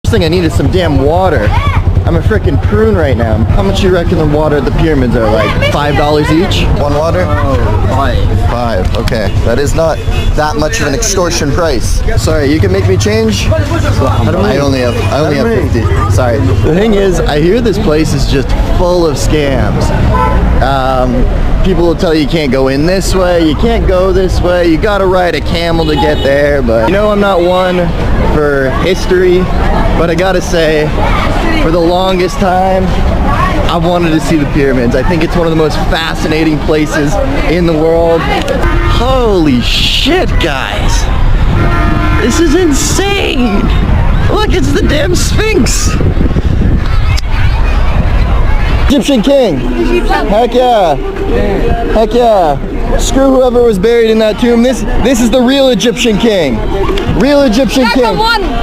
First thing I need is some damn water. I'm a frickin' prune right now. How much you reckon the water at the pyramids are? Like $5 each? One water? Five. Okay. That is not that much of an extortion price. Sorry, you can make me change? I only have 50. Sorry. The thing is, I hear this place is just full of scams. People will tell you can't go in this way, you can't go this way, you gotta ride a camel to get there, but you know I'm not one for history, but I gotta say, for the longest time, I wanted to see the pyramids. I think it's one of the most fascinating places in the world. Holy shit, guys. This is insane. Look, it's the damn Sphinx. Egyptian king. Heck yeah. Heck yeah. Screw whoever was buried in that tomb. This is the real Egyptian king. Real Egyptian king.